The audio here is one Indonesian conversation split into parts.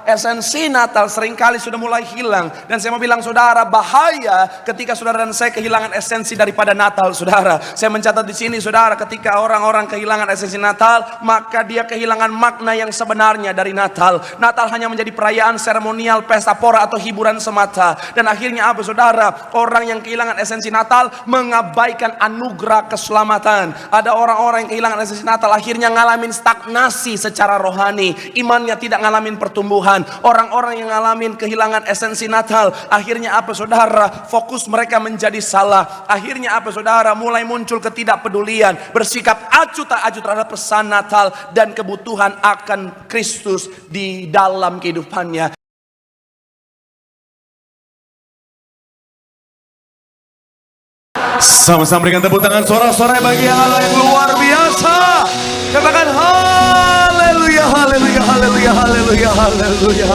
esensi Natal seringkali sudah mulai hilang. Dan saya mau bilang saudara, bahaya ketika saudara dan saya kehilangan esensi daripada Natal, saudara. Saya mencatat di sini, saudara, ketika orang-orang kehilangan esensi Natal, maka dia kehilangan makna yang sebenarnya dari Natal. Natal hanya menjadi perayaan seremonial, pesta pora atau hiburan semata. Dan akhirnya apa, saudara? Orang yang kehilangan esensi Natal mengabaikan anugerah keselamatan. Ada orang-orang yang kehilangan esensi Natal, akhirnya ngalamin stagnasi secara rohani, imannya tidak ngalamin pertumbuhan. Orang-orang yang ngalamin kehilangan esensi Natal, akhirnya apa, saudara? Fokus mereka menjadi salah. Akhirnya apa, saudara? Mulai muncul ketidakpedulian, bersikap acuh tak acuh terhadap pesan Natal dan kebutuhan akan Kristus di dalam kehidupannya. Sama-sama berikan tepuk tangan sorak-sorai bagi Allah yang luar biasa. Katakan haleluya, haleluya, haleluya, haleluya, haleluya.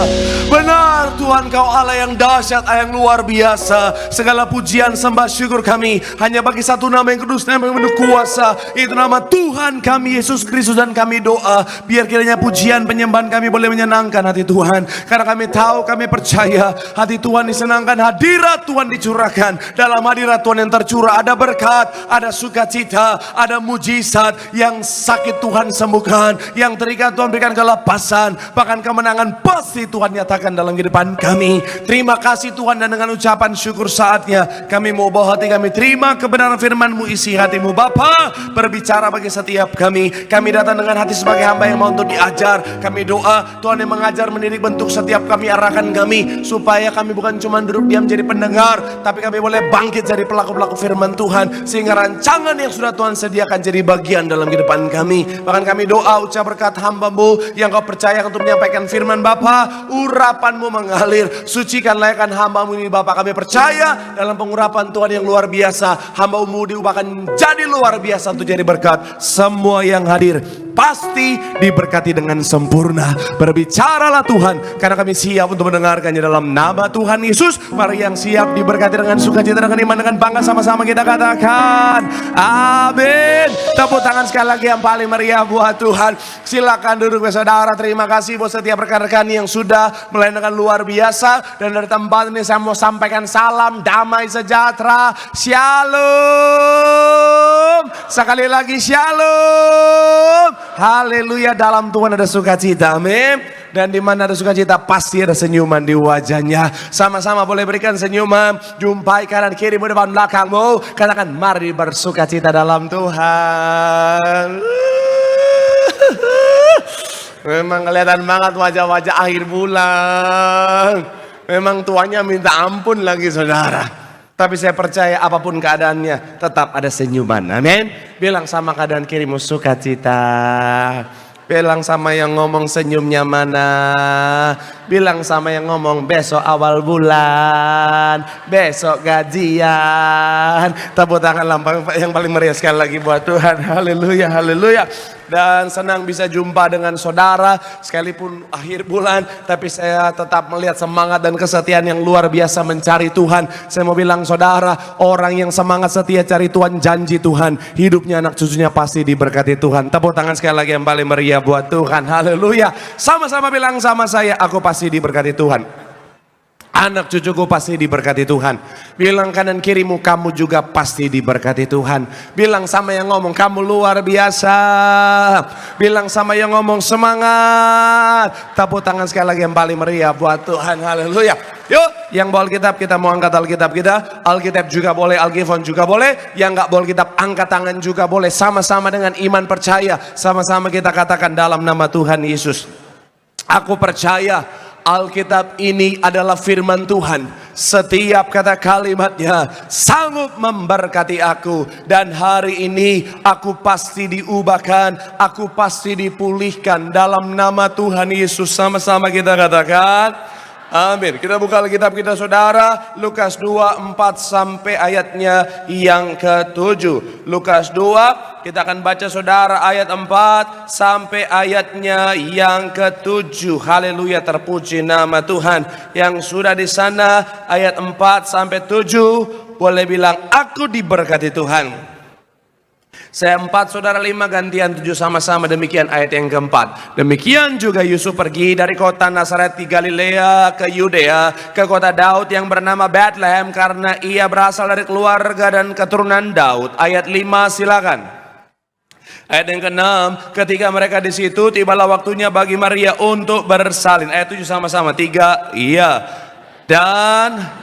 Benar Tuhan, Kau Allah yang dahsyat, Allah yang luar biasa. Segala pujian, sembah, syukur kami hanya bagi satu nama yang kudus, nama yang penuh kuasa, itu nama Tuhan kami Yesus Kristus. Dan kami doa biar kiranya pujian penyembahan kami boleh menyenangkan hati Tuhan, karena kami tahu, kami percaya hati Tuhan disenangkan, hadirat Tuhan dicurahkan. Dalam hadirat Tuhan yang tercurah ada berkat, ada sukacita, ada mujizat. Yang sakit Tuhan sembuhkan, yang terikat Tuhan berikan kelepasan, bahkan kemenangan pasti Tuhan nyatakan dalam kehidupan kami. Terima kasih Tuhan, dan dengan ucapan syukur saatnya kami mau bawa hati kami terima kebenaran firman-Mu. Isi hatimu Bapa, berbicara bagi setiap kami. Kami datang dengan hati sebagai hamba yang mau untuk diajar. Kami doa Tuhan yang mengajar, mendidik, bentuk setiap kami, arahkan kami, supaya kami bukan cuma duduk diam jadi pendengar, tapi kami boleh bangkit jadi pelaku-pelaku firman Tuhan, sehingga rancangan yang sudah Tuhan sediakan jadi bagian dalam kehidupan kami. Bahkan kami doa ucap berkat hamba-Mu yang Kau percaya untuk menyampaikan firman Bapa, urapan-Mu mengalir, sucikan layakkan hamba-Mu ini Bapa. Kami percaya dalam pengurapan Tuhan yang luar biasa, hamba-Mu diubahkan jadi luar biasa untuk jadi berkat. Semua yang hadir pasti diberkati dengan sempurna. Berbicaralah Tuhan, karena kami siap untuk mendengarkannya dalam nama Tuhan Yesus. Mari yang siap diberkati dengan sukacita, dengan iman, dengan bangga, sama-sama kita katakan amin. Tepuk tangan sekali lagi yang paling meriah buat Tuhan. Silakan duduk saudara. Terima kasih buat setiap rekan-rekan yang sudah melayan dengan luar biasa. Dan dari tempat ini saya mau sampaikan salam damai sejahtera, shalom. Sekali lagi shalom. Haleluya. Dalam Tuhan ada sukacita, amin. Dan di mana ada sukacita pasti ada senyuman di wajahnya. Sama-sama boleh berikan senyuman. Jumpai kanan kirimu, depan belakangmu. Katakan mari bersukacita dalam Tuhan. Memang kelihatan banget wajah-wajah akhir bulan. Memang tuannya minta ampun lagi saudara. Tapi saya percaya apapun keadaannya tetap ada senyuman, amin. Bilang sama keadaan kirimu sukacita. Bilang sama yang ngomong senyumnya mana. Bilang sama yang ngomong besok awal bulan, besok gajian. Tepuk tangan yang paling meriah sekali lagi buat Tuhan. Haleluya, haleluya. Dan senang bisa jumpa dengan saudara sekalipun akhir bulan, tapi saya tetap melihat semangat dan kesetiaan yang luar biasa mencari Tuhan. Saya mau bilang saudara, orang yang semangat setia cari Tuhan, janji Tuhan hidupnya, anak cucunya pasti diberkati Tuhan. Tepuk tangan sekali lagi yang paling meriah buat Tuhan. Haleluya. Sama-sama bilang sama saya, aku pasti diberkati Tuhan. Anak cucuku pasti diberkati Tuhan. Bilang kanan kirimu, kamu juga pasti diberkati Tuhan. Bilang sama yang ngomong, kamu luar biasa. Bilang sama yang ngomong, semangat. Tepuk tangan sekali lagi yang paling meriah buat Tuhan. Haleluya. Yuk, yang bawa Alkitab kita mau angkat Alkitab kita. Alkitab juga boleh, Alkifon juga boleh. Yang gak bawa Alkitab angkat tangan juga boleh. Sama-sama dengan iman percaya, sama-sama kita katakan dalam nama Tuhan Yesus, aku percaya Alkitab ini adalah firman Tuhan. Setiap kata kalimatnya sanggup memberkati aku. Dan hari ini aku pasti diubahkan, aku pasti dipulihkan dalam nama Tuhan Yesus. Sama-sama kita katakan amin. Kita buka Alkitab kita saudara, Lukas 2, 4 sampai ayatnya yang ke-7. Lukas 2, kita akan baca saudara ayat 4 sampai ayatnya yang ke-7. Haleluya, terpuji nama Tuhan. Yang sudah di sana ayat 4 sampai 7 boleh bilang aku diberkati Tuhan. Saya 4, saudara 5, gantian 7 sama-sama. Demikian ayat yang keempat. Demikian juga Yusuf pergi dari kota Nazaret di Galilea ke Yudea, ke kota Daud yang bernama Bethlehem, karena ia berasal dari keluarga dan keturunan Daud. Ayat 5, silakan. Ayat yang ke-6, ketika mereka di situ, tibalah waktunya bagi Maria untuk bersalin. Ayat 7 sama-sama. 3, iya. Dan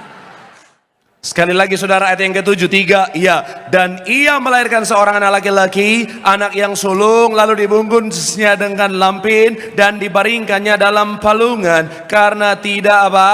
sekali lagi saudara, ayat yang ke-7, 3, iya. Dan ia melahirkan seorang anak laki-laki, anak yang sulung, lalu dibungkusnya dengan lampin dan dibaringkannya dalam palungan karena tidak apa.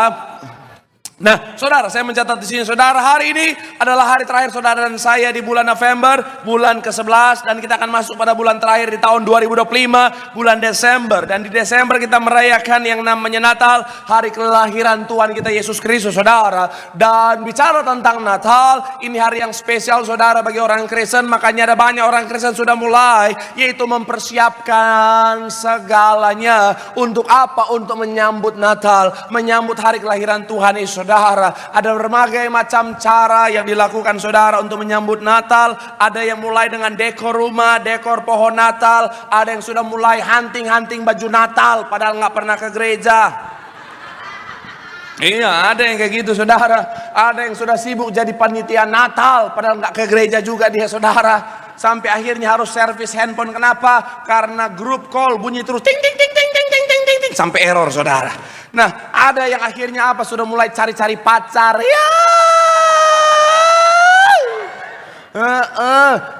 Nah, saudara, saya mencatat di sini, saudara, hari ini adalah hari terakhir saudara dan saya di bulan November, bulan ke-11, dan kita akan masuk pada bulan terakhir di tahun 2025, bulan Desember. Dan di Desember kita merayakan yang namanya Natal, hari kelahiran Tuhan kita Yesus Kristus, saudara. Dan bicara tentang Natal, ini hari yang spesial, saudara, bagi orang Kristen. Makanya ada banyak orang Kristen sudah mulai, yaitu mempersiapkan segalanya. Untuk apa? Untuk menyambut Natal, menyambut hari kelahiran Tuhan Yesus. Saudara, ada berbagai macam cara yang dilakukan saudara untuk menyambut Natal. Ada yang mulai dengan dekor rumah, dekor pohon Natal. Ada yang sudah mulai hunting baju Natal padahal nggak pernah ke gereja. Iya, ada yang kayak gitu saudara. Ada yang sudah sibuk jadi panitia Natal padahal nggak ke gereja juga dia, saudara. Sampai akhirnya harus servis handphone. Kenapa? Karena grup call bunyi terus ting ting ting ting ting ting ting ting ting sampai error, saudara. Nah, ada yang akhirnya apa? Sudah mulai cari-cari pacar. Ya.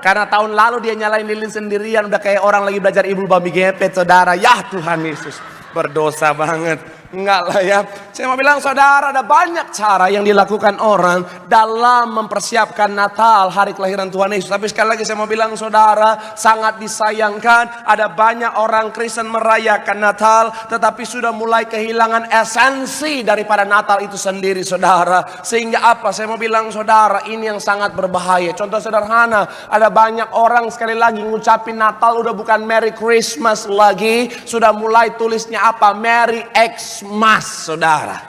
Karena tahun lalu dia nyalain lilin sendirian, udah kayak orang lagi belajar ibu babi gepet, saudara. Ya Tuhan Yesus, berdosa banget. Enggak lah ya. Saya mau bilang saudara, ada banyak cara yang dilakukan orang dalam mempersiapkan Natal, hari kelahiran Tuhan Yesus. Tapi sekali lagi saya mau bilang saudara, sangat disayangkan ada banyak orang Kristen merayakan Natal, tetapi sudah mulai kehilangan esensi daripada Natal itu sendiri, saudara. Sehingga apa? Saya mau bilang saudara, ini yang sangat berbahaya. Contoh sederhana, ada banyak orang sekali lagi ngucapin Natal udah bukan Merry Christmas lagi, sudah mulai tulisnya apa? Merry Xmas, saudara.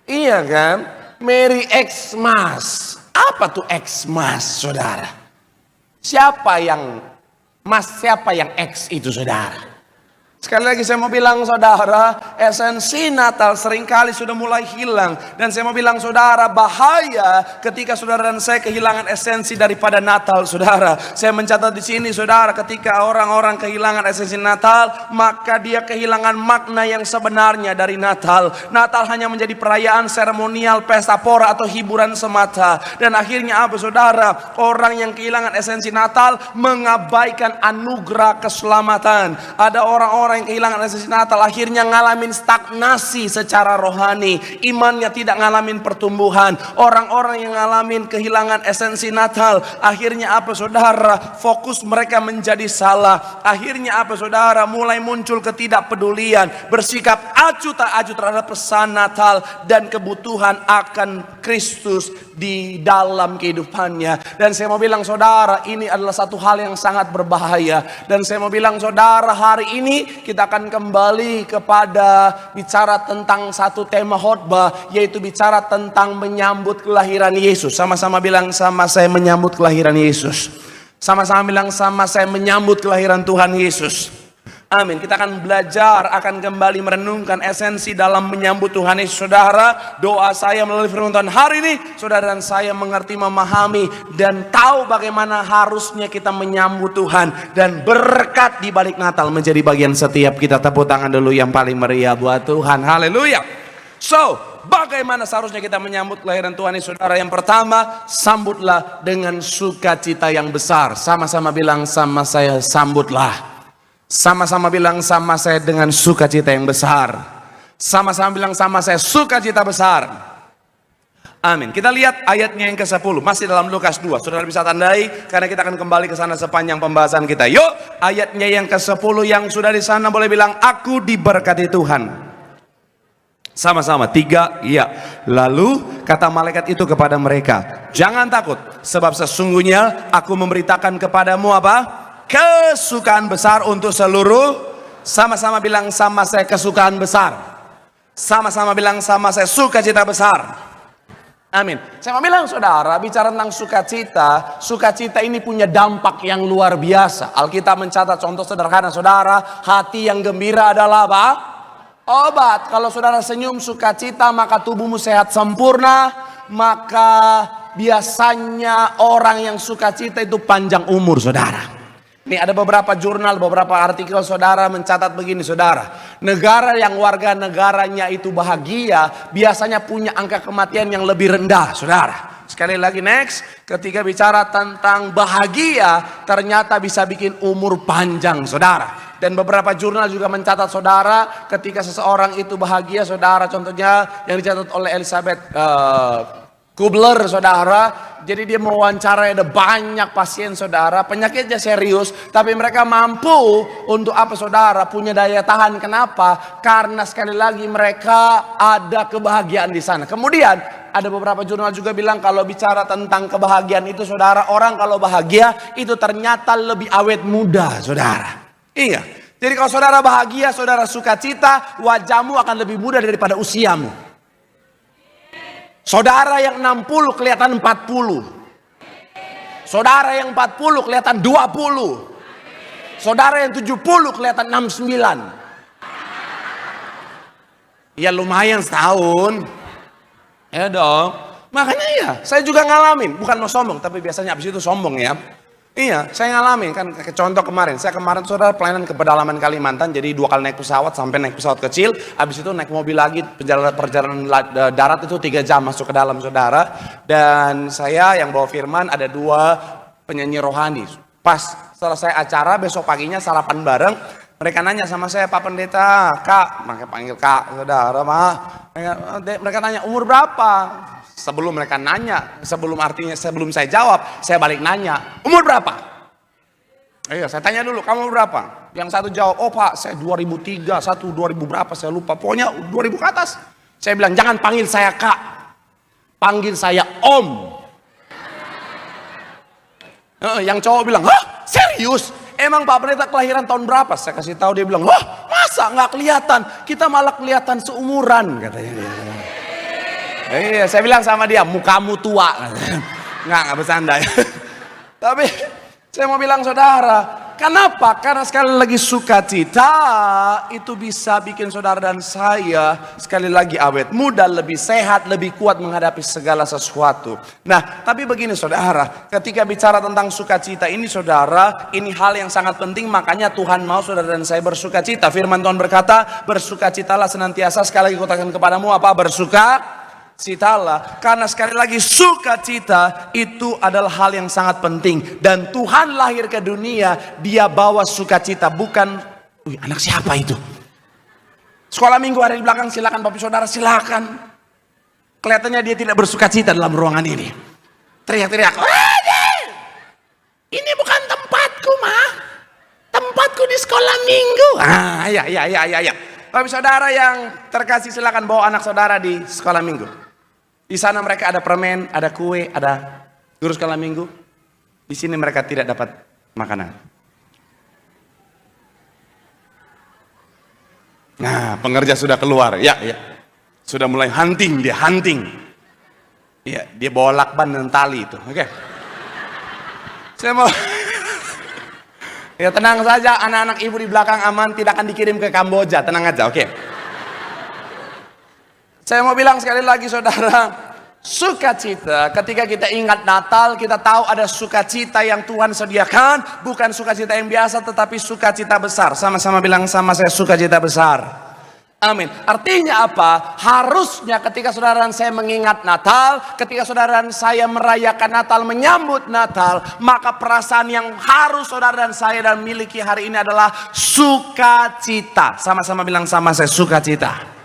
Iya kan? Merry Xmas. Apa tuh Xmas, saudara? Siapa yang Mas, siapa yang X itu, saudara? Sekali lagi saya mau bilang saudara, esensi Natal seringkali sudah mulai hilang. Dan saya mau bilang saudara, bahaya ketika saudara dan saya kehilangan esensi daripada Natal, saudara. Saya mencatat di sini saudara, ketika orang-orang kehilangan esensi Natal, maka dia kehilangan makna yang sebenarnya dari Natal. Natal hanya menjadi perayaan seremonial, pesta pora atau hiburan semata. Dan akhirnya apa saudara? Orang yang kehilangan esensi Natal mengabaikan anugerah keselamatan. Ada orang-orang yang kehilangan esensi Natal akhirnya ngalamin stagnasi secara rohani, imannya tidak ngalamin pertumbuhan. Orang-orang yang ngalamin kehilangan esensi Natal akhirnya apa saudara? Fokus mereka menjadi salah. Akhirnya apa saudara? Mulai muncul ketidakpedulian, bersikap acuh tak acuh terhadap pesan Natal dan kebutuhan akan Kristus di dalam kehidupannya. Dan saya mau bilang saudara, ini adalah satu hal yang sangat berbahaya. Dan saya mau bilang saudara, hari ini kita akan kembali kepada bicara tentang satu tema khotbah, yaitu bicara tentang menyambut kelahiran Yesus. Sama-sama bilang sama saya, menyambut kelahiran Yesus. Sama-sama bilang sama saya, menyambut kelahiran Tuhan Yesus. Amin. Kita akan belajar, akan kembali merenungkan esensi dalam menyambut Tuhan Yesus. Saudara, doa saya melalui firman Tuhan hari ini, saudara dan saya mengerti, memahami, dan tahu bagaimana harusnya kita menyambut Tuhan. Dan berkat di balik Natal menjadi bagian setiap kita. Tepuk tangan dulu yang paling meriah buat Tuhan. Haleluya. So, bagaimana seharusnya kita menyambut kelahiran Tuhan Yesus, saudara? Yang pertama, sambutlah dengan sukacita yang besar. Sama-sama bilang sama saya, sambutlah. Sama-sama bilang sama saya, dengan sukacita yang besar. Sama-sama bilang sama saya, sukacita besar. Amin. Kita lihat ayatnya yang ke-10, masih dalam Lukas 2. Saudara bisa tandai karena kita akan kembali ke sana sepanjang pembahasan kita. Yuk, ayatnya yang ke-10 yang sudah di sana boleh bilang, aku diberkati Tuhan. Sama-sama, 3, iya. Lalu kata malaikat itu kepada mereka, jangan takut, sebab sesungguhnya aku memberitakan kepadamu apa? Kesukaan besar untuk seluruh. Sama-sama bilang sama saya, kesukaan besar. Sama-sama bilang sama saya, sukacita besar. Amin. Saya mau bilang saudara, bicara tentang sukacita, sukacita ini punya dampak yang luar biasa. Alkitab mencatat contoh sederhana saudara, hati yang gembira adalah apa? Obat. Kalau saudara senyum sukacita maka tubuhmu sehat sempurna, maka biasanya orang yang sukacita itu panjang umur saudara. Nih ada beberapa jurnal, beberapa artikel saudara mencatat begini saudara. Negara yang warga negaranya itu bahagia biasanya punya angka kematian yang lebih rendah saudara. Sekali lagi next, ketika bicara tentang bahagia ternyata bisa bikin umur panjang saudara. Dan beberapa jurnal juga mencatat saudara ketika seseorang itu bahagia saudara. Contohnya yang dicatat oleh Elizabeth Kubler saudara, jadi dia mewawancarai ada banyak pasien saudara, penyakitnya serius, tapi mereka mampu untuk apa saudara, punya daya tahan. Kenapa? Karena sekali lagi mereka ada kebahagiaan di sana. Kemudian ada beberapa jurnal juga bilang kalau bicara tentang kebahagiaan itu saudara, orang kalau bahagia itu ternyata lebih awet muda saudara. Iya, jadi kalau saudara bahagia, saudara sukacita, wajahmu akan lebih muda daripada usiamu. Saudara yang 60 kelihatan 40. Saudara yang 40 kelihatan 20. Saudara yang 70 kelihatan 69. Ya lumayan setahun. Ya dong. Makanya ya, saya juga ngalamin. Bukan mau sombong, tapi biasanya habis itu sombong ya. Iya, saya ngalamin kan. Contoh kemarin, saya kemarin saudara pelayanan ke pedalaman Kalimantan, jadi 2 kali naik pesawat sampai naik pesawat kecil, habis itu naik mobil lagi, perjalanan darat itu 3 jam masuk ke dalam saudara. Dan saya yang bawa firman ada 2 penyanyi rohani. Pas selesai acara besok paginya sarapan bareng, mereka nanya sama saya, Pak Pendeta, Kak, mereka panggil Kak, saudara, mah. Mereka tanya umur berapa? Sebelum mereka nanya, sebelum saya jawab, saya balik nanya, umur berapa? Iya, saya tanya dulu, kamu berapa? Yang satu jawab, oh Pak, saya 2003, 2000 berapa, saya lupa. Pokoknya 2000 ke atas. Saya bilang, jangan panggil saya Kak, panggil saya Om. Yang cowok bilang, hah serius? Emang Pak Pendeta kelahiran tahun berapa? Saya kasih tahu, dia bilang, wah masa nggak kelihatan? Kita malah kelihatan seumuran, katanya. Iya, saya bilang sama dia, mukamu tua. Nggak bercanda ya. Tapi saya mau bilang saudara, kenapa? Karena sekali lagi sukacita itu bisa bikin saudara dan saya sekali lagi awet muda, lebih sehat, lebih kuat menghadapi segala sesuatu. Nah, tapi begini saudara, ketika bicara tentang sukacita ini saudara, ini hal yang sangat penting, makanya Tuhan mau saudara dan saya bersukacita. Firman Tuhan berkata, bersukacitalah senantiasa. Sekali lagi katakan kepadamu apa? Bersukacitalah, karena sekali lagi sukacita itu adalah hal yang sangat penting. Dan Tuhan lahir ke dunia, dia bawa sukacita, bukan anak siapa itu? Sekolah minggu ada di belakang, silakan Bapak Saudara, silakan. Kelihatannya dia tidak bersukacita dalam ruangan ini. Teriak-teriak, ini bukan tempatku mah, tempatku di sekolah minggu. Iya. Bapak Saudara yang terkasih, silakan bawa anak saudara di sekolah minggu. Di sana mereka ada permen, ada kue, ada guru sekolah minggu. Di sini mereka tidak dapat makanan. Nah, pengerja sudah keluar. Ya. Sudah mulai hunting. Iya, dia bawa lakban dan tali itu. Oke. Saya mau ya tenang saja, anak-anak ibu di belakang aman, tidak akan dikirim ke Kamboja. Tenang aja, oke. Saya mau bilang sekali lagi saudara, sukacita, ketika kita ingat Natal, kita tahu ada sukacita yang Tuhan sediakan, bukan sukacita yang biasa, tetapi sukacita besar. Sama-sama bilang sama saya, sukacita besar. Amin. Artinya apa? Harusnya ketika saudara dan saya mengingat Natal, ketika saudara dan saya merayakan Natal, menyambut Natal, maka perasaan yang harus saudara dan saya dan miliki hari ini adalah sukacita. Sama-sama bilang sama saya, sukacita.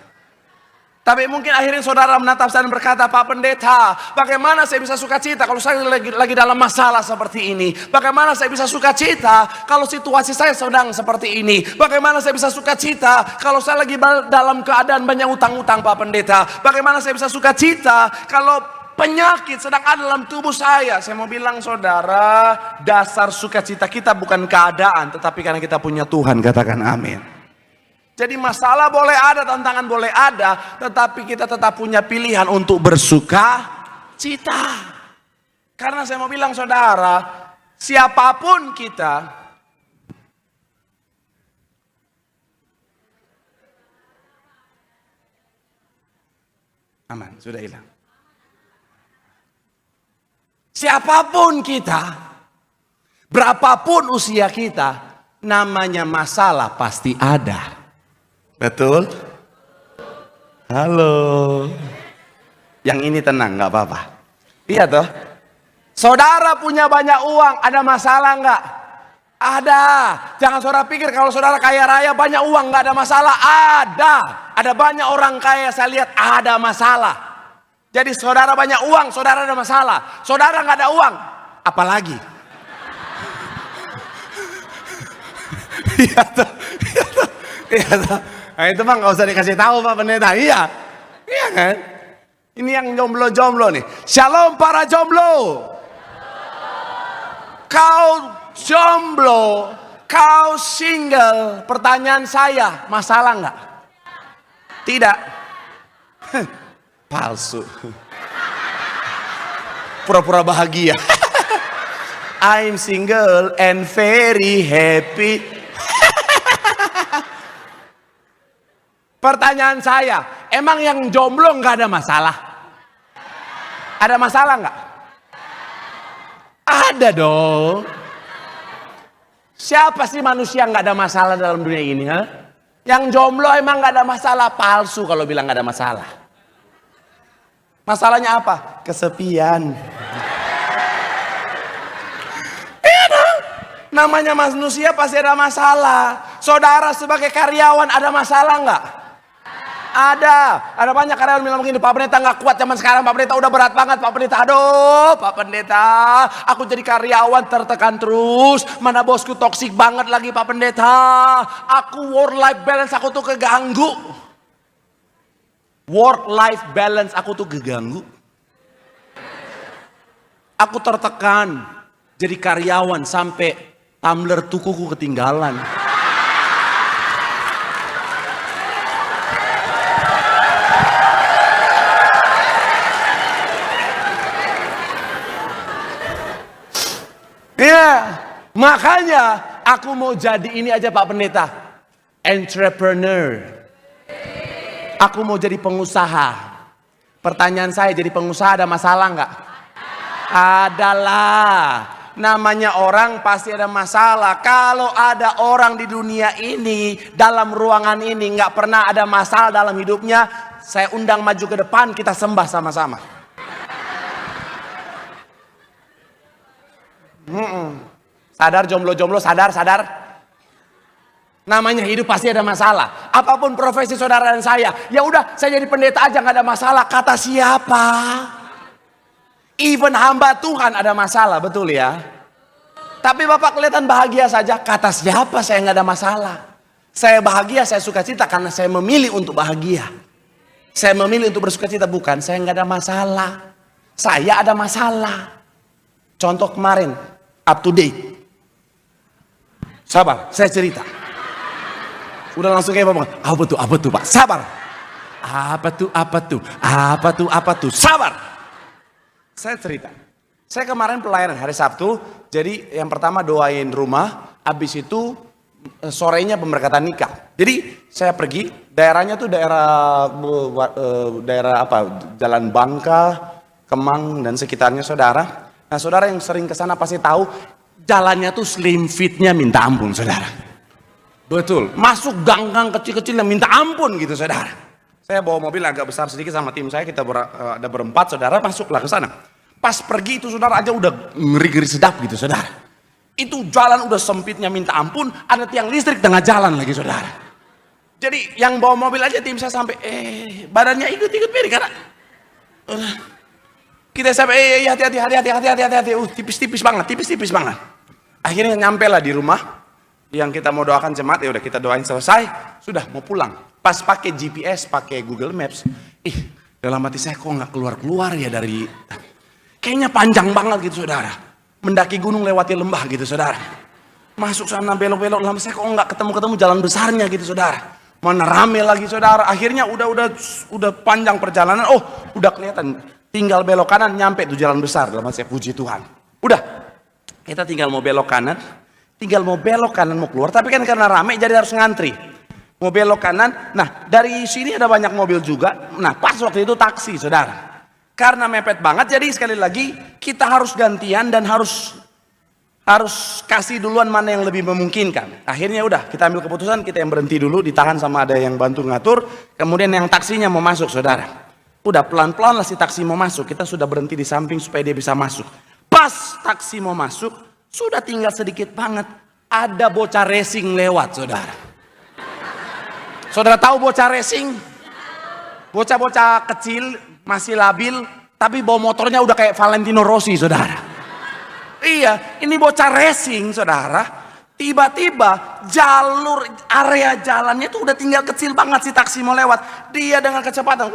Tapi mungkin akhirnya saudara menatap saya dan berkata, Pak Pendeta, bagaimana saya bisa sukacita kalau saya lagi dalam masalah seperti ini? Bagaimana saya bisa sukacita kalau situasi saya sedang seperti ini? Bagaimana saya bisa sukacita kalau saya lagi dalam keadaan banyak utang-utang, Pak Pendeta? Bagaimana saya bisa sukacita kalau penyakit sedang ada dalam tubuh saya? Saya mau bilang saudara, dasar sukacita kita bukan keadaan, tetapi karena kita punya Tuhan. Katakan amin. Jadi masalah boleh ada, tantangan boleh ada, tetapi kita tetap punya pilihan untuk bersuka cita. Karena saya mau bilang saudara, siapapun kita, aman, sudah hilang. Siapapun kita, berapapun usia kita, namanya masalah pasti ada. Betul? Halo. Yang ini tenang, nggak apa-apa. Iya toh? Saudara punya banyak uang, ada masalah nggak? Ada. Jangan saudara pikir kalau saudara kaya raya banyak uang nggak ada masalah. Ada. Ada banyak orang kaya saya lihat ada masalah. Jadi saudara banyak uang, saudara ada masalah. Saudara nggak ada uang, apalagi? Iya tuh, iya tuh, iya tuh. Nah, itu mah nggak usah dikasih tahu Pak Pendeta. Iya, iya kan? Ini yang jomblo-jomblo nih. Shalom para jomblo. Kau jomblo, kau single. Pertanyaan saya, masalah nggak? Tidak. Palsu. Pura-pura bahagia. I'm single and very happy. Pertanyaan saya, emang yang jomblo nggak ada masalah? Ada masalah nggak? Ada dong. Siapa sih manusia nggak ada masalah dalam dunia ini? Ha? Yang jomblo emang nggak ada masalah? Palsu kalau bilang nggak ada masalah. Masalahnya apa? Kesepian. Iya dong. Namanya manusia pasti ada masalah. Saudara sebagai karyawan ada masalah nggak? Ada banyak karyawan bilang begini, Pak Pendeta nggak kuat zaman sekarang, Pak Pendeta udah berat banget, Pak Pendeta. Aduh, Pak Pendeta, aku jadi karyawan tertekan terus. Mana bosku toksik banget lagi, Pak Pendeta. Aku work life balance aku tuh keganggu. Work life balance aku tuh keganggu. Aku tertekan jadi karyawan sampai tumbler tukuku ketinggalan. Ya, makanya aku mau jadi ini aja Pak Pendeta, entrepreneur. Aku mau jadi pengusaha. Pertanyaan saya, jadi pengusaha ada masalah nggak? Adalah. Namanya orang pasti ada masalah. Kalau ada orang di dunia ini, dalam ruangan ini nggak pernah ada masalah dalam hidupnya, saya undang maju ke depan, kita sembah sama-sama. Sadar jomblo-jomblo, sadar. Namanya hidup pasti ada masalah. Apapun profesi saudara dan saya, ya udah saya jadi pendeta aja nggak ada masalah. Kata siapa? Even hamba Tuhan ada masalah, betul ya? Tapi Bapak kelihatan bahagia saja. Kata siapa saya nggak ada masalah? Saya bahagia, saya suka cita karena saya memilih untuk bahagia. Saya memilih untuk bersuka cita, bukan saya nggak ada masalah. Saya ada masalah. Contoh kemarin, up to date. Sabar, saya cerita. Udah langsung kayak apa tuh Pak? Sabar. Apa tuh? Sabar. Saya cerita. Saya kemarin pelayanan hari Sabtu. Jadi yang pertama doain rumah. Habis itu sorenya pemberkatan nikah. Jadi saya pergi. Daerahnya tuh daerah apa? Jalan Bangka, Kemang dan sekitarnya saudara. Nah saudara yang sering kesana pasti tahu. Jalannya tuh slim fitnya minta ampun saudara. Betul, masuk gang-gang kecil-kecil yang minta ampun gitu saudara. Saya bawa mobil agak besar sedikit sama tim saya, kita ada berempat saudara, masuklah ke sana. Pas pergi itu saudara aja udah ngeri-ngeri sedap gitu saudara. Itu jalan udah sempitnya minta ampun, ada tiang listrik tengah jalan lagi saudara. Jadi yang bawa mobil aja tim saya sampai badannya ikut-ikut miring karena kita sampai hati-hati, tipis-tipis banget. Akhirnya nyampe lah di rumah yang kita mau doakan jemaat, ya udah kita doain selesai, sudah mau pulang. Pas pakai GPS, pakai Google Maps, dalam hati saya kok nggak keluar ya dari, kayaknya panjang banget gitu saudara. Mendaki gunung lewati lembah gitu saudara. Masuk sana belok-belok, lama saya kok nggak ketemu jalan besarnya gitu saudara. Mana rame lagi saudara. Akhirnya udah panjang perjalanan, udah kelihatan tinggal belok kanan nyampe tuh jalan besar. Dalam hati saya, puji Tuhan. Udah, kita tinggal mau belok kanan, mau keluar. Tapi kan karena rame jadi harus ngantri. Mau belok kanan, nah dari sini ada banyak mobil juga. Nah pas waktu itu taksi, saudara. Karena mepet banget, jadi sekali lagi kita harus gantian dan harus kasih duluan mana yang lebih memungkinkan. Akhirnya udah, kita ambil keputusan, kita yang berhenti dulu, ditahan sama ada yang bantu ngatur. Kemudian yang taksinya mau masuk, saudara. Udah pelan-pelan lah si taksi mau masuk, kita sudah berhenti di samping supaya dia bisa masuk. Pas taksi mau masuk, sudah tinggal sedikit banget, ada bocah racing lewat, saudara. Saudara tahu bocah racing? Bocah-bocah kecil, masih labil, tapi bawa motornya udah kayak Valentino Rossi, saudara. Iya, ini bocah racing, saudara. Tiba-tiba jalur area jalannya tuh udah tinggal kecil banget, si taksi mau lewat. Dia dengan kecepatan,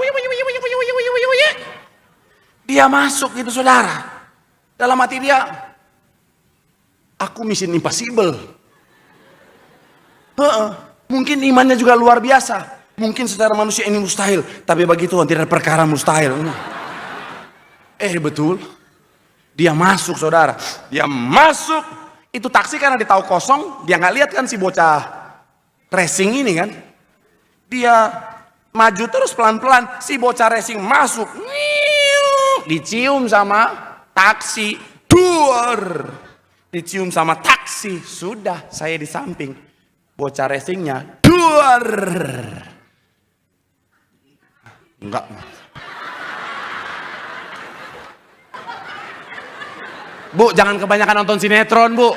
dia masuk gitu, saudara. Dalam hati dia, aku Mission Impossible. Mungkin imannya juga luar biasa. Mungkin secara manusia ini mustahil, tapi bagi Tuhan tidak ada perkara mustahil. Betul. Dia masuk, saudara. Dia masuk. Itu taksi karena dia tahu kosong, dia nggak lihat kan si bocah racing ini kan. Dia maju terus pelan-pelan, si bocah racing masuk. Dicium sama taksi. Duar. Dicium sama taksi. Sudah, saya di samping. Bocah racingnya duar. Enggak. Bu, jangan kebanyakan nonton sinetron, Bu.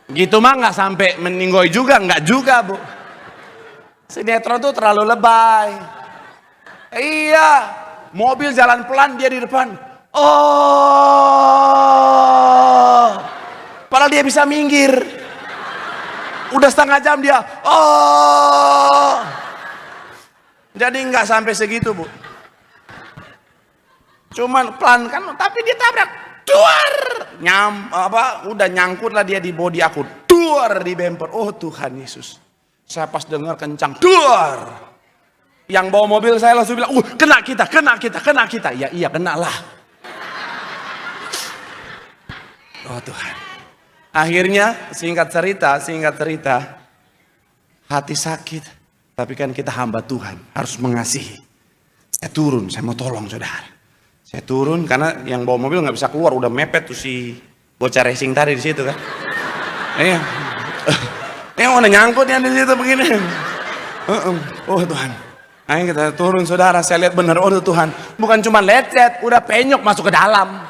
Gitu mah nggak sampai meninggoy juga, nggak juga, Bu. Sinetron tuh terlalu lebay. Iya, mobil jalan pelan, dia di depan. Oh, padahal dia bisa minggir. Udah setengah jam dia. Oh, jadi nggak sampai segitu, Bu. Cuman pelan kan, tapi dia tabrak. Duar. Udah nyangkut lah dia di bodi aku. Duar di bumper. Oh Tuhan Yesus. Saya pas dengar kencang. Duar. Yang bawa mobil saya langsung bilang, kena kita. Ya iya kena lah. Oh Tuhan. Akhirnya singkat cerita. Hati sakit. Tapi kan kita hamba Tuhan. Harus mengasihi. Saya turun, saya mau tolong, saudara. Saya turun karena yang bawa mobil nggak bisa keluar, udah mepet tuh si bocah racing tadi di situ kan. Iya. Udah nyangkut ya di situ begini. Oh Tuhan. Ayo kita turun, saudara. Saya lihat benar, oh Tuhan. Bukan cuma lecet, udah penyok masuk ke dalam.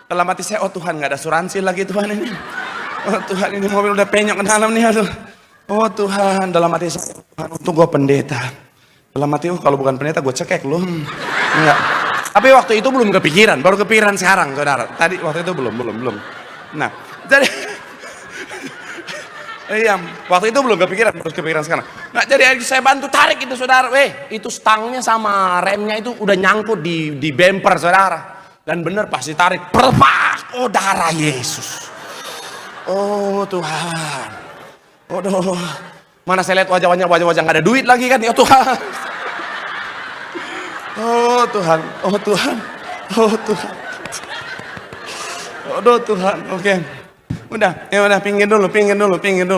Dalam hati saya, oh Tuhan nggak ada asuransi lagi Tuhan ini. Oh Tuhan, ini mobil udah penyok ke dalam nih, aduh. Oh Tuhan, dalam hati saya, Tuhan, untuk gue pendeta. Dalam hati, kalau bukan pendeta gue cekek lu. Enggak. Tapi waktu itu belum kepikiran, baru kepikiran sekarang, saudara. Tadi waktu itu belum. Nah, jadi iya, waktu itu belum kepikiran, baru kepikiran sekarang. Nah, jadi saya bantu tarik itu, saudara. Itu stangnya sama remnya itu udah nyangkut di bumper, saudara. Dan bener pas ditarik, perpak. Oh darah Yesus. Oh Tuhan. Waduh, mana saya lihat wajah-wajah nggak ada duit lagi kan, ya Tuhan. Oh Tuhan, Aduh Tuhan, oke. Udah, pinggir dulu.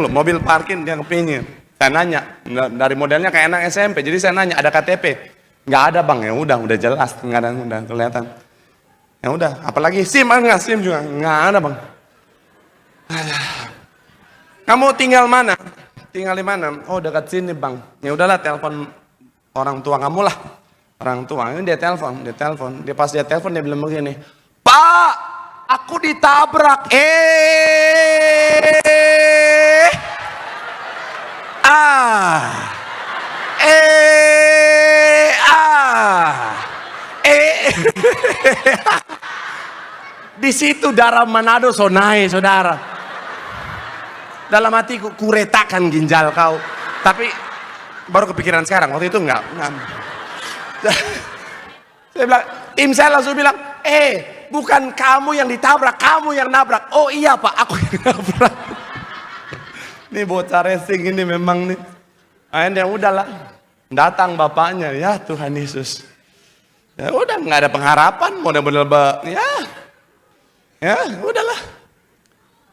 Mobil parkir dia kepingin. Saya nanya, dari modelnya kayak anak SMP, jadi saya nanya, ada KTP? Nggak ada bang, ya udah jelas, nggak ada, udah kelihatan. Ya udah, apalagi SIM, nggak SIM juga, nggak ada bang. Kamu tinggal mana? Tinggal di mana? Oh dekat sini bang. Ya udahlah, telepon orang tua kamu lah. Orang tua ini dia telepon. Dia pas dia telepon dia bilang begini, Pak, aku ditabrak. Di situ darah Manado so naik, saudara. Dalam hati kuretakan ginjal kau. Tapi baru kepikiran sekarang, waktu itu enggak. Saya bilang, tim saya langsung bilang, bukan kamu yang ditabrak, kamu yang nabrak. Oh iya Pak, aku yang nabrak. Ini bocah racing ini memang nih. Akhirnya udahlah. Datang bapaknya, ya Tuhan Yesus. Ya udah, nggak ada pengharapan, model-model ya udahlah.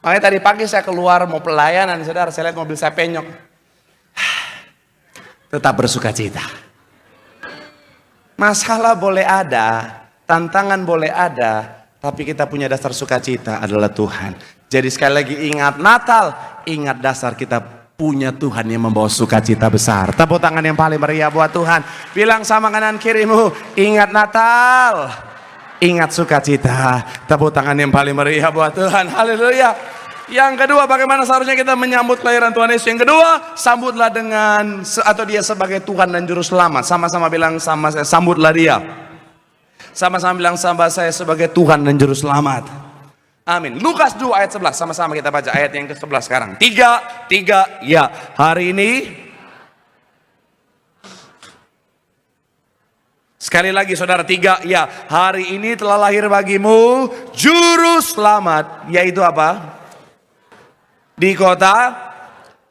Makanya tadi pagi saya keluar mau pelayanan, saudara, saya lihat mobil saya penyok. Tetap bersuka cita. Masalah boleh ada, tantangan boleh ada, tapi kita punya dasar sukacita adalah Tuhan. Jadi sekali lagi ingat Natal, ingat dasar kita punya Tuhan yang membawa sukacita besar. Tepuk tangan yang paling meriah buat Tuhan. Bilang sama kanan kirimu, ingat Natal, ingat sukacita. Tepuk tangan yang paling meriah buat Tuhan. Haleluya. Yang kedua, bagaimana seharusnya kita menyambut kelahiran Tuhan Yesus? Yang kedua, sambutlah dengan atau dia sebagai Tuhan dan Juru Selamat. Sama-sama bilang sama saya, sambutlah dia. Sama-sama bilang sama saya sebagai Tuhan dan Juru Selamat. Amin. Lukas 2 ayat 11. Sama-sama kita baca ayat yang ke-11 sekarang. 3, ya. Hari ini sekali lagi saudara, 3, ya. Hari ini telah lahir bagimu Juru Selamat. Yaitu apa? Di kota.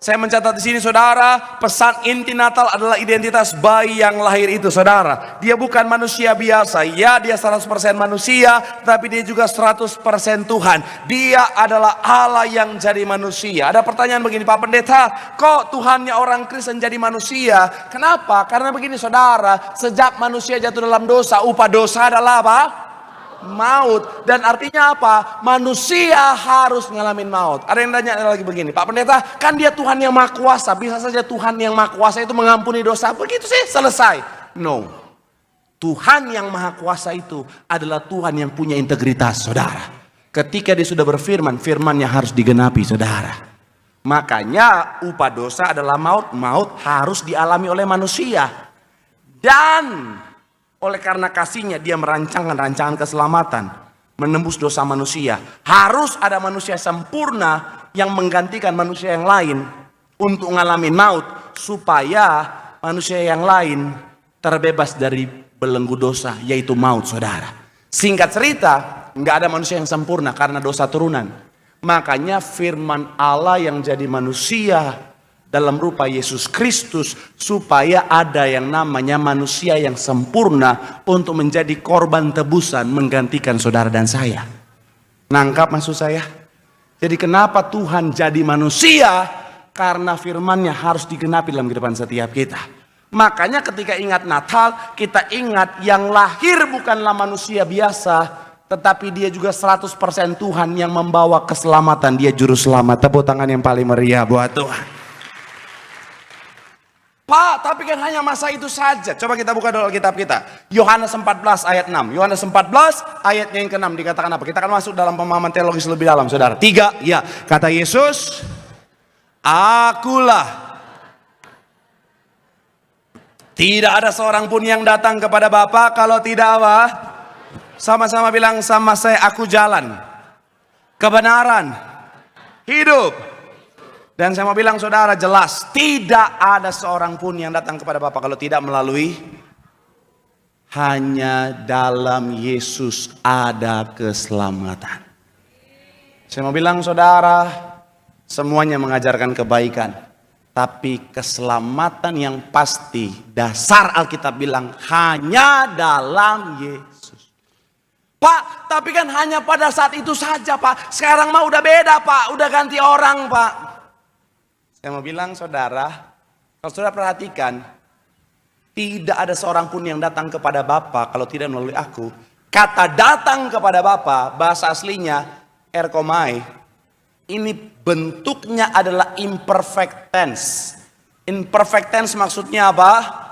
Saya mencatat di sini saudara, pesan inti Natal adalah identitas bayi yang lahir itu saudara. Dia bukan manusia biasa, ya dia 100% manusia, tapi dia juga 100% Tuhan. Dia adalah Allah yang jadi manusia. Ada pertanyaan begini, Pak Pendeta, kok Tuhannya orang Kristen jadi manusia? Kenapa? Karena begini saudara, sejak manusia jatuh dalam dosa, upah dosa adalah apa? Maut. Dan artinya apa? Manusia harus ngalamin maut. Ada yang tanya lagi begini, Pak Pendeta, kan dia Tuhan yang Maha Kuasa, bisa saja Tuhan yang Maha Kuasa itu mengampuni dosa, begitu sih selesai. No, Tuhan yang Maha Kuasa itu adalah Tuhan yang punya integritas saudara. Ketika dia sudah berfirman, firmannya harus digenapi saudara. Makanya upah dosa adalah maut. Maut harus dialami oleh manusia. Dan oleh karena kasihnya dia merancangkan rancangan keselamatan, menembus dosa manusia. Harus ada manusia sempurna yang menggantikan manusia yang lain untuk ngalamin maut, supaya manusia yang lain terbebas dari belenggu dosa, yaitu maut saudara. Singkat cerita, nggak ada manusia yang sempurna karena dosa turunan. Makanya firman Allah yang jadi manusia dalam rupa Yesus Kristus, supaya ada yang namanya manusia yang sempurna untuk menjadi korban tebusan menggantikan saudara dan saya. Nangkap maksud saya? Jadi kenapa Tuhan jadi manusia? Karena firmannya harus digenapi dalam kehidupan setiap kita. Makanya ketika ingat Natal, kita ingat yang lahir bukanlah manusia biasa, tetapi dia juga 100% Tuhan yang membawa keselamatan. Dia Juru Selamat. Tepuk tangan yang paling meriah buat Tuhan. Pak, tapi kan hanya masa itu saja. Coba kita buka dulu Alkitab kita. Yohanes 14 ayat 6. Yohanes 14 ayat yang ke-6 dikatakan apa? Kita akan masuk dalam pemahaman teologis lebih dalam, saudara. 3, ya. Kata Yesus, akulah. Tidak ada seorang pun yang datang kepada Bapa kalau tidak apa? Sama-sama bilang sama saya, aku jalan, kebenaran, hidup. Dan saya mau bilang saudara, jelas tidak ada seorang pun yang datang kepada Bapa kalau tidak melalui, hanya dalam Yesus ada keselamatan. Saya mau bilang saudara, semuanya mengajarkan kebaikan, tapi keselamatan yang pasti dasar Alkitab bilang hanya dalam Yesus. Pak, tapi kan hanya pada saat itu saja Pak. Sekarang mah udah beda Pak, udah ganti orang Pak. Saya mau bilang saudara, kalau saudara perhatikan, tidak ada seorang pun yang datang kepada Bapa kalau tidak melalui aku. Kata datang kepada Bapa, bahasa aslinya erkomai, ini bentuknya adalah imperfect tense. Imperfect tense maksudnya apa?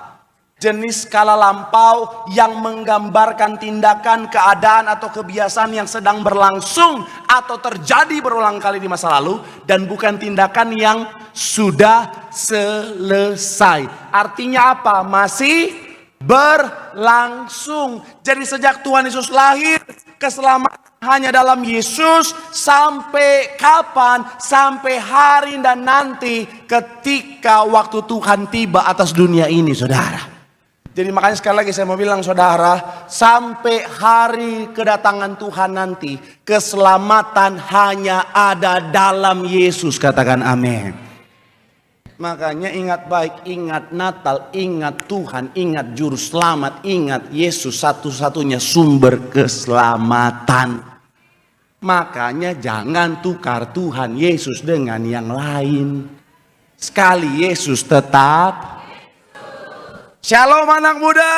Jenis kala lampau yang menggambarkan tindakan, keadaan atau kebiasaan yang sedang berlangsung atau terjadi berulang kali di masa lalu, dan bukan tindakan yang sudah selesai. Artinya apa? Masih berlangsung. Jadi sejak Tuhan Yesus lahir, keselamatan hanya dalam Yesus. Sampai kapan? Sampai hari dan nanti ketika waktu Tuhan tiba atas dunia ini saudara. Jadi makanya sekali lagi saya mau bilang saudara, sampai hari kedatangan Tuhan nanti, keselamatan hanya ada dalam Yesus. Katakan amin. Makanya ingat baik, ingat Natal, ingat Tuhan, ingat Juru Selamat, ingat Yesus satu-satunya sumber keselamatan. Makanya jangan tukar Tuhan Yesus dengan yang lain. Sekali Yesus tetap. Shalom anak muda.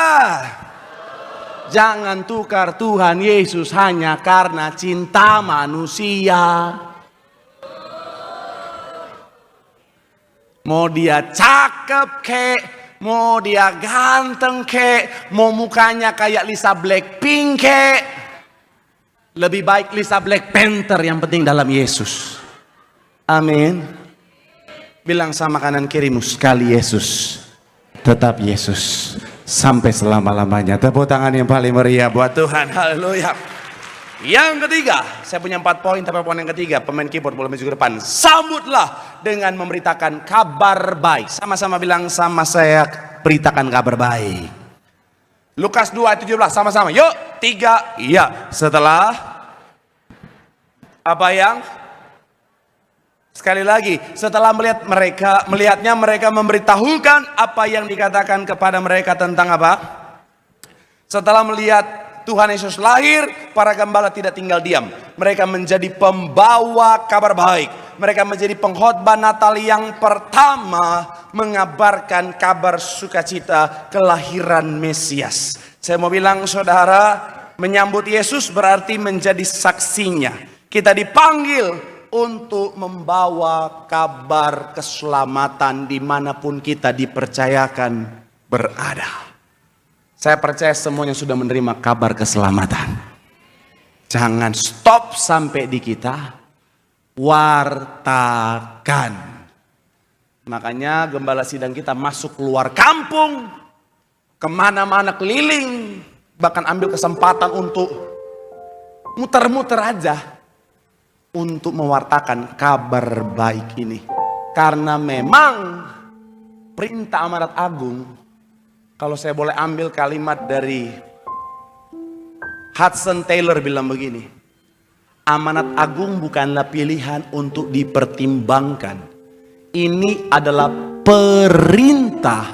Jangan tukar Tuhan Yesus hanya karena cinta manusia. Mau dia cakep kek, mau dia ganteng kek, mau mukanya kayak Lisa Blackpink kek. Lebih baik Lisa Black Panther, yang penting dalam Yesus. Amin. Bilang sama kanan kirimu, sekali Yesus, tetap Yesus. Sampai selama-lamanya. Tepuk tangan yang paling meriah buat Tuhan. Haleluya. Yang ketiga, saya punya 4 poin, tapi poin yang ketiga, pemain keyboard boleh maju ke depan. Sambutlah dengan memberitakan kabar baik. Sama-sama bilang sama saya, beritakan kabar baik. Lukas 2:17, sama-sama. Yuk, 3, iya. Setelah apa yang? Sekali lagi, setelah melihatnya mereka memberitahukan apa yang dikatakan kepada mereka tentang apa? Setelah melihat Tuhan Yesus lahir, para gembala tidak tinggal diam. Mereka menjadi pembawa kabar baik. Mereka menjadi pengkhotbah Natal yang pertama mengabarkan kabar sukacita kelahiran Mesias. Saya mau bilang saudara, menyambut Yesus berarti menjadi saksinya. Kita dipanggil untuk membawa kabar keselamatan dimanapun kita dipercayakan berada. Saya percaya semuanya sudah menerima kabar keselamatan. Jangan stop sampai di kita. Wartakan. Makanya gembala sidang kita masuk keluar kampung. Kemana-mana keliling. Bahkan ambil kesempatan untuk muter-muter aja. Untuk mewartakan kabar baik ini. Karena memang perintah amanat agung. Kalau saya boleh ambil kalimat dari Hudson Taylor bilang begini. Amanat agung bukanlah pilihan untuk dipertimbangkan. Ini adalah perintah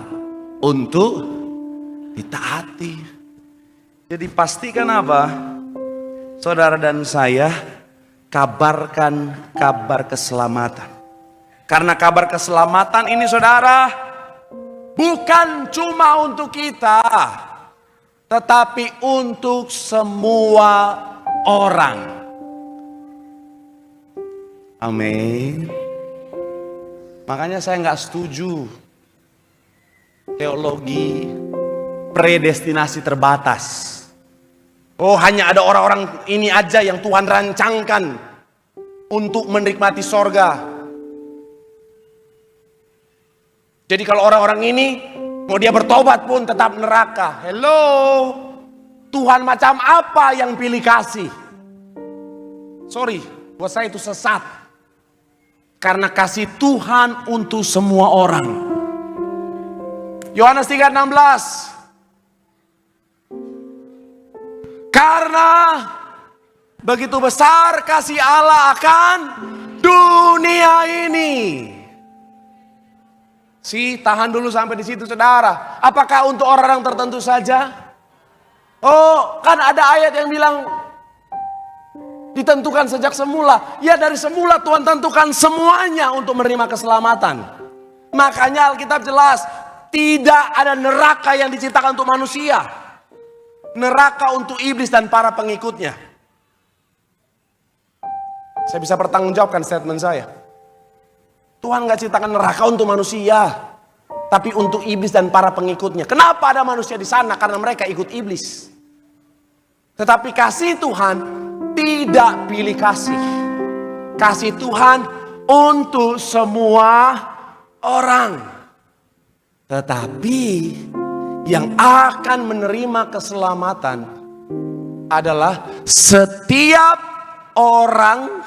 untuk ditaati. Jadi pastikan apa? Saudara dan saya kabarkan kabar keselamatan. Karena kabar keselamatan ini saudara, bukan cuma untuk kita, tetapi untuk semua orang. Amin. Makanya saya nggak setuju teologi predestinasi terbatas. Oh, hanya ada orang-orang ini aja yang Tuhan rancangkan untuk menikmati sorga. Jadi kalau orang-orang ini mau dia bertobat pun tetap neraka. Hello, Tuhan macam apa yang pilih kasih? Sorry, buat saya itu sesat. Karena kasih Tuhan untuk semua orang. Yohanes 3:16. Karena begitu besar kasih Allah akan dunia ini. Tahan dulu sampai di situ saudara. Apakah untuk orang-orang tertentu saja? Oh, kan ada ayat yang bilang ditentukan sejak semula. Ya, dari semula Tuhan tentukan semuanya untuk menerima keselamatan. Makanya Alkitab jelas, tidak ada neraka yang diciptakan untuk manusia. Neraka untuk iblis dan para pengikutnya. Saya bisa bertanggungjawabkan statement saya. Tuhan gak ciptakan neraka untuk manusia, tapi untuk iblis dan para pengikutnya. Kenapa ada manusia di sana? Karena mereka ikut iblis. Tetapi kasih Tuhan tidak pilih kasih. Kasih Tuhan untuk semua orang. Tetapi yang akan menerima keselamatan adalah setiap orang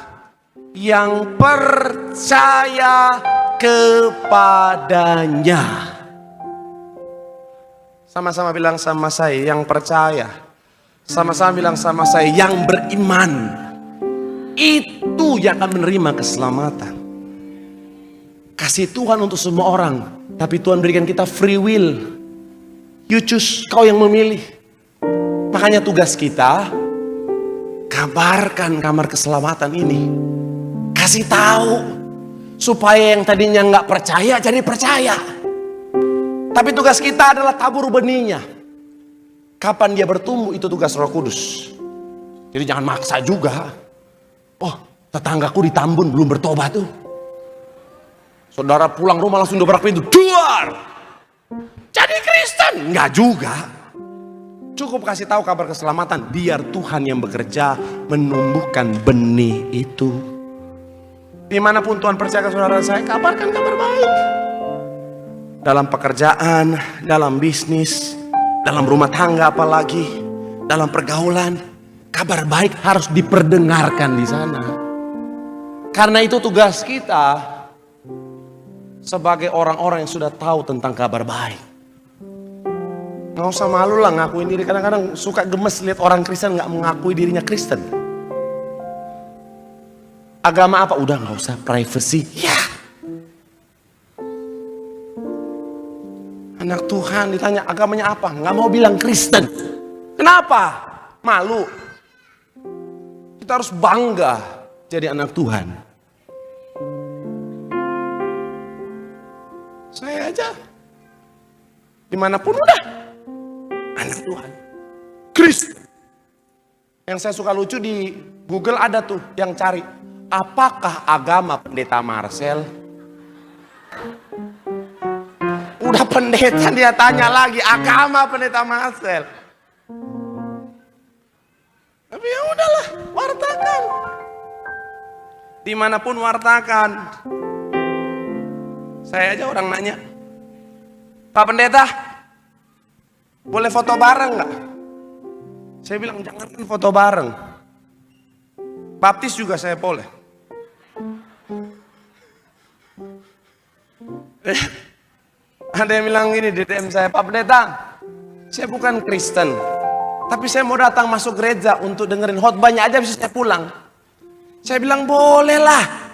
yang percaya kepadanya. Sama-sama bilang sama saya, yang percaya. Sama-sama bilang sama saya, yang beriman. Itu yang akan menerima keselamatan. kasih Tuhan untuk semua orang. Tapi Tuhan berikan kita free will. You choose, kau yang memilih. Makanya tugas kita, kabarkan kabar keselamatan ini. Kasih tahu, supaya yang tadinya nggak percaya jadi percaya. Tapi tugas kita adalah tabur benihnya. Kapan dia bertumbuh itu tugas Roh Kudus. Jadi jangan maksa juga. Oh, tetanggaku di Tambun belum bertobat tuh. Saudara pulang rumah langsung dobrak pintu, keluar. Jadi Kristen? Enggak juga. Cukup kasih tahu kabar keselamatan, biar Tuhan yang bekerja menumbuhkan benih itu. Dimanapun Tuhan percayakan saudara saya, kabarkan kabar baik. Dalam pekerjaan, dalam bisnis, dalam rumah tangga apalagi, dalam pergaulan, kabar baik harus diperdengarkan di sana. Karena itu tugas kita sebagai orang-orang yang sudah tahu tentang kabar baik. Nggak usah malu lah ngakuin diri. Kadang-kadang suka gemes lihat orang Kristen nggak mengakui dirinya Kristen. Agama apa? Udah nggak usah privacy. Ya. Anak Tuhan ditanya agamanya apa? Nggak mau bilang Kristen. Kenapa? Malu. Kita harus bangga jadi anak Tuhan. Saya aja dimanapun udah anak Tuhan Kristen. Yang saya suka lucu di Google ada tuh yang cari, apakah agama pendeta Marcel? Udah pendeta dia tanya lagi agama pendeta Marcel. Tapi ya udahlah, wartakan. Dimanapun wartakan. Saya aja orang nanya, Pak Pendeta, boleh foto bareng nggak? Saya bilang jangan foto bareng. Baptis juga saya boleh. Ada yang bilang gini di DM saya, Pak Pendeta, saya bukan Kristen, tapi saya mau datang masuk gereja untuk dengerin khotbahnya aja bisa saya pulang. Saya bilang bolehlah.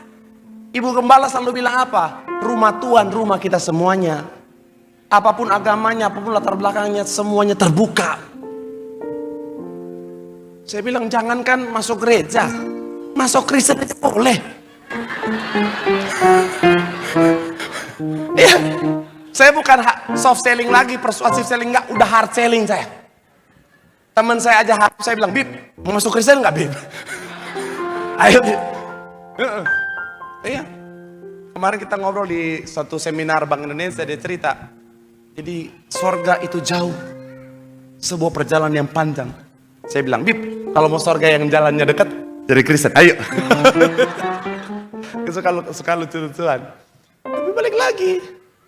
Ibu Gembala selalu bilang apa? Rumah Tuhan, rumah kita semuanya. Apapun agamanya, apapun latar belakangnya, semuanya terbuka. Saya bilang jangankan masuk gereja, masuk Kristen aja boleh. Ya, saya bukan soft selling lagi, persuasif selling enggak, udah hard selling saya. Teman saya aja saya bilang, Bib, mau masuk Kristen enggak Bib? Ayo Bib. Iya. Kemarin kita ngobrol di satu seminar Bank Indonesia, dia cerita. Jadi sorga itu jauh. Sebuah perjalanan yang panjang. Saya bilang, Bib, kalau mau sorga yang jalannya dekat, jadi Kristen, ayo. Suka lucu-lucuan. Tapi balik lagi.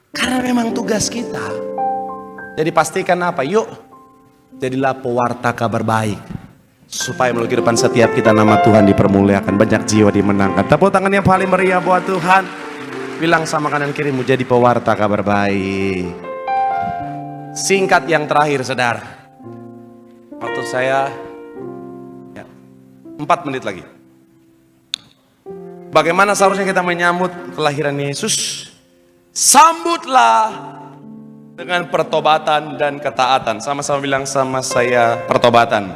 Karena memang tugas kita. Jadi pastikan apa? Yuk, jadilah pewarta kabar baik. Supaya melalui kehidupan setiap kita nama Tuhan dipermuliakan, banyak jiwa dimenangkan. Tepuk tangan yang paling meriah buat Tuhan. Bilang sama kanan kirimu, jadi pewarta kabar baik. Singkat yang terakhir, saudara. Waktu saya 4 menit lagi. Bagaimana seharusnya kita menyambut kelahiran Yesus? Sambutlah dengan pertobatan dan ketaatan. Sama-sama bilang sama saya pertobatan.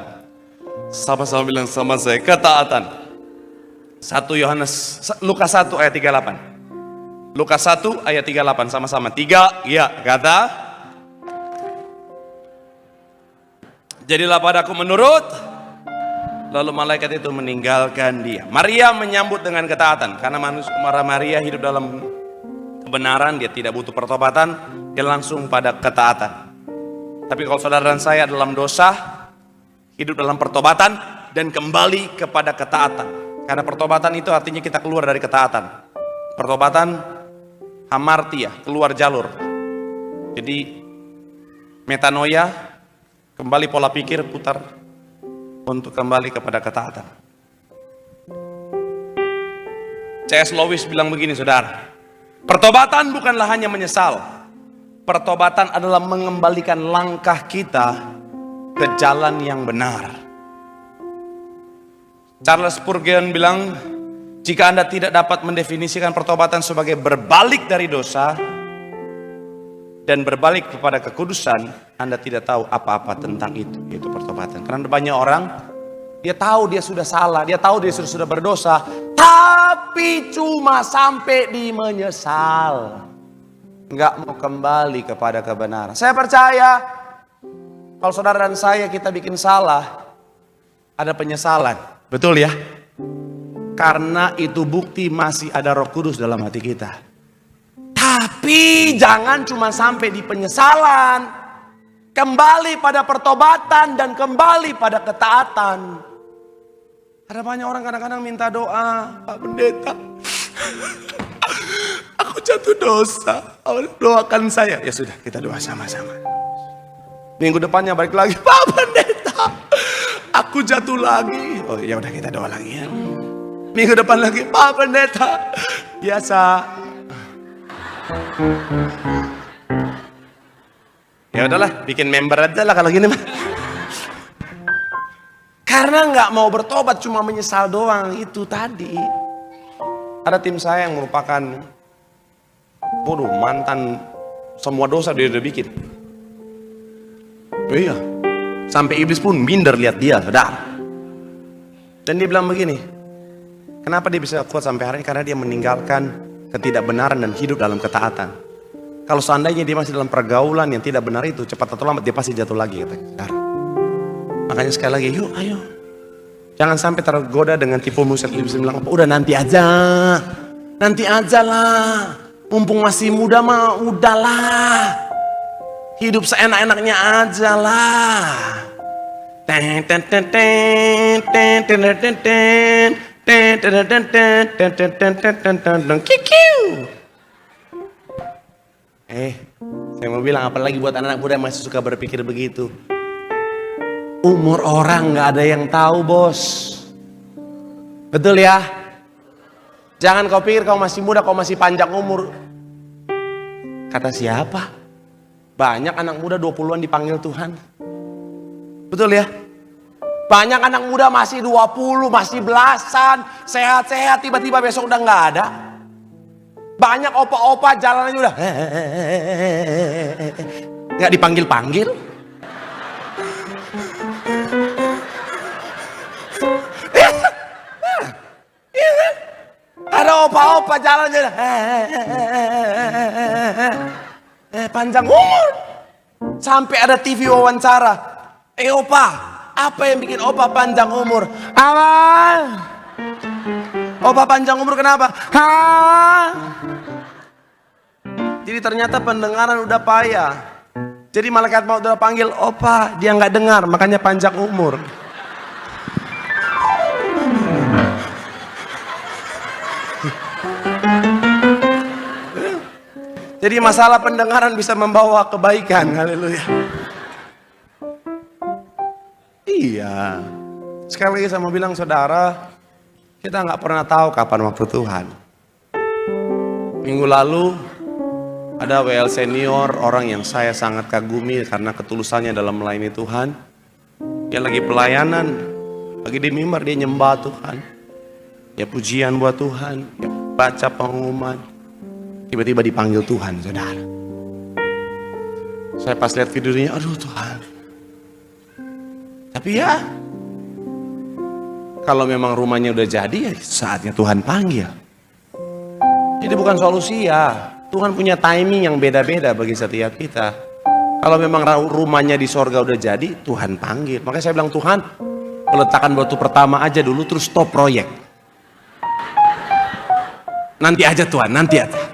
Sama-sama bilang sama saya ketaatan. Lukas 1 ayat 38. Lukas 1 ayat 38 sama-sama. 3, ya kata. Jadilah padaku menurut. Lalu malaikat itu meninggalkan dia. Maria menyambut dengan ketaatan. Karena Maria hidup dalam kebenaran, dia tidak butuh pertobatan. Dia langsung pada ketaatan. Tapi kalau saudara dan saya dalam dosa, hidup dalam pertobatan dan kembali kepada ketaatan. Karena pertobatan itu artinya kita keluar dari ketaatan. Pertobatan hamartia, keluar jalur. Jadi metanoia, kembali pola pikir, putar untuk kembali kepada ketaatan. C.S. Lewis bilang begini, saudara. Pertobatan bukanlah hanya menyesal. Pertobatan adalah mengembalikan langkah kita ke jalan yang benar. Charles Spurgeon bilang, Jika Anda tidak dapat mendefinisikan pertobatan sebagai berbalik dari dosa dan berbalik kepada kekudusan, Anda tidak tahu apa-apa tentang itu, yaitu pertobatan. Karena banyak orang, dia tahu dia sudah salah, dia tahu dia sudah berdosa, tapi cuma sampai di menyesal, nggak mau kembali kepada kebenaran. Saya percaya kalau saudara dan saya kita bikin salah, ada penyesalan, betul ya? Karena itu bukti masih ada Roh Kudus dalam hati kita. Tapi jangan cuma sampai di penyesalan, kembali pada pertobatan dan kembali pada ketaatan. Ada banyak orang kadang-kadang minta doa, Pak Pendeta, aku jatuh dosa, doakan saya. Ya sudah, kita doa sama-sama. Minggu depannya balik lagi, Pak Pendeta, aku jatuh lagi. Oh ya udah, kita doa lagi ya. Minggu depan lagi, Pak Pendeta, biasa. Ya udahlah, bikin member aja lah kalau gini mah. Karena nggak mau bertobat, cuma menyesal doang. Itu tadi. Ada tim saya yang merupakan mantan semua dosa dia udah bikin. Oh iya, sampai iblis pun minder lihat dia, saudara. Dan dia bilang begini, kenapa dia bisa kuat sampai hari ini? Karena dia meninggalkan ketidakbenaran dan hidup dalam ketaatan. Kalau seandainya dia masih dalam pergaulan yang tidak benar itu, cepat atau lambat dia pasti jatuh lagi, katanya, saudara. Makanya sekali lagi, yuk ayo. Jangan sampai tergoda dengan tipu musik. Iblis bilang, udah nanti aja lah. Mumpung masih muda mah, udahlah. Hidup seenak-enaknya aja lah. Saya mau bilang apalagi buat anak-anak muda yang masih suka berpikir begitu. Umur orang nggak ada yang tahu, bos. Betul ya? Jangan kau pikir kau masih muda, kau masih panjang umur. Kata siapa? Banyak anak muda 20-an dipanggil Tuhan. Betul ya? Banyak anak muda masih 20, masih belasan, sehat-sehat, tiba-tiba besok udah nggak ada. Banyak opa-opa jalan aja udah nggak dipanggil-panggil. Ada opa-opa jalan aja panjang umur. Sampai ada TV wawancara. Opa, apa yang bikin opa panjang umur? Awal. Opa panjang umur kenapa? Jadi ternyata pendengaran udah payah. Jadi malaikat maut udah panggil opa, dia nggak dengar, makanya panjang umur. Jadi masalah pendengaran bisa membawa kebaikan, haleluya. Iya. Sekali lagi saya mau bilang saudara, kita nggak pernah tahu kapan waktu Tuhan. Minggu lalu ada WL senior, orang yang saya sangat kagumi karena ketulusannya dalam melayani Tuhan. Dia lagi pelayanan, lagi di mimbar dia nyembah Tuhan. Ya pujian buat Tuhan, ya baca pengumuman. Tiba-tiba dipanggil Tuhan, saudara. Saya pas lihat videonya, aduh Tuhan. Tapi ya, kalau memang rumahnya udah jadi, ya saatnya Tuhan panggil. Jadi bukan solusi ya. Tuhan punya timing yang beda-beda bagi setiap kita. Kalau memang rumahnya di sorga udah jadi, Tuhan panggil. Makanya saya bilang, Tuhan, peletakan batu pertama aja dulu, terus stop proyek. Nanti aja Tuhan, nanti aja.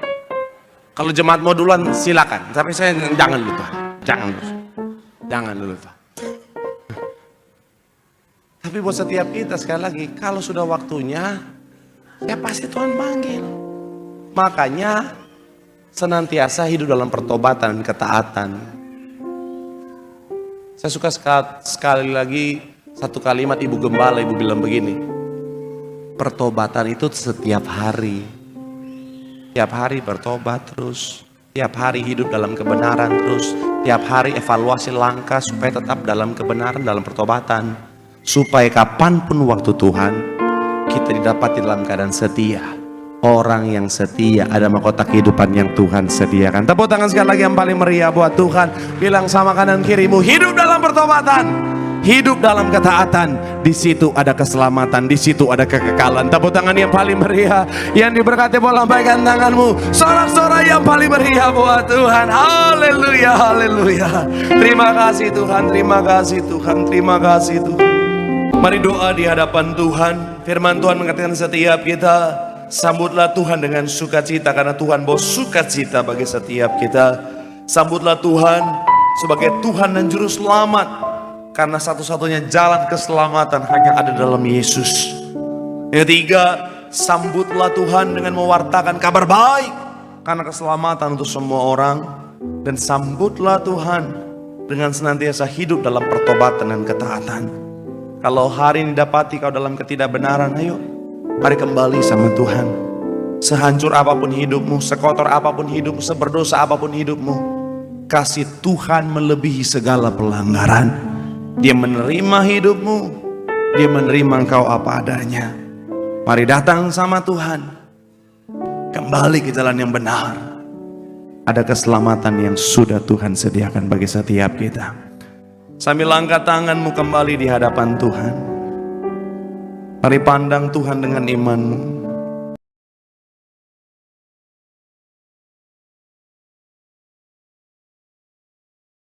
Kalau jemaat mau duluan silakan, tapi saya jangan dulu Tuhan, jangan dulu Tuhan. Tapi buat setiap kita sekali lagi, kalau sudah waktunya, ya pasti Tuhan panggil. Makanya senantiasa hidup dalam pertobatan dan ketaatan. Saya suka sekali lagi satu kalimat Ibu Gembala, Ibu bilang begini, pertobatan itu setiap hari. Tiap hari bertobat terus, tiap hari hidup dalam kebenaran terus, tiap hari evaluasi langkah supaya tetap dalam kebenaran, dalam pertobatan. Supaya kapanpun waktu Tuhan, kita didapati dalam keadaan setia. Orang yang setia ada mahkota kehidupan yang Tuhan sediakan. Tepuk tangan sekali lagi yang paling meriah buat Tuhan. Bilang sama kanan kirimu, hidup dalam pertobatan, hidup dalam ketaatan. Di situ ada keselamatan, di situ ada kekekalan. Tepuk tangan yang paling meriah. Yang diberkati boleh lambaikan tanganmu. Sorak-sorai yang paling meriah buat Tuhan. Haleluya, haleluya. Terima kasih Tuhan, terima kasih Tuhan, terima kasih Tuhan. Mari doa di hadapan Tuhan. Firman Tuhan mengatakan setiap kita, sambutlah Tuhan dengan sukacita, karena Tuhan bawa sukacita bagi setiap kita. Sambutlah Tuhan sebagai Tuhan dan Juru Selamat, karena satu-satunya jalan keselamatan hanya ada dalam Yesus. Yang ketiga, sambutlah Tuhan dengan mewartakan kabar baik, karena keselamatan untuk semua orang. Dan sambutlah Tuhan dengan senantiasa hidup dalam pertobatan dan ketaatan. Kalau hari ini dapati kau dalam ketidakbenaran, ayo mari kembali sama Tuhan. Sehancur apapun hidupmu, sekotor apapun hidupmu, seberdosa apapun hidupmu, kasih Tuhan melebihi segala pelanggaran. Dia menerima hidupmu, Dia menerima engkau apa adanya. Mari datang sama Tuhan, kembali ke jalan yang benar. Ada keselamatan yang sudah Tuhan sediakan bagi setiap kita. Sambil angkat tanganmu kembali di hadapan Tuhan. Mari pandang Tuhan dengan imanmu.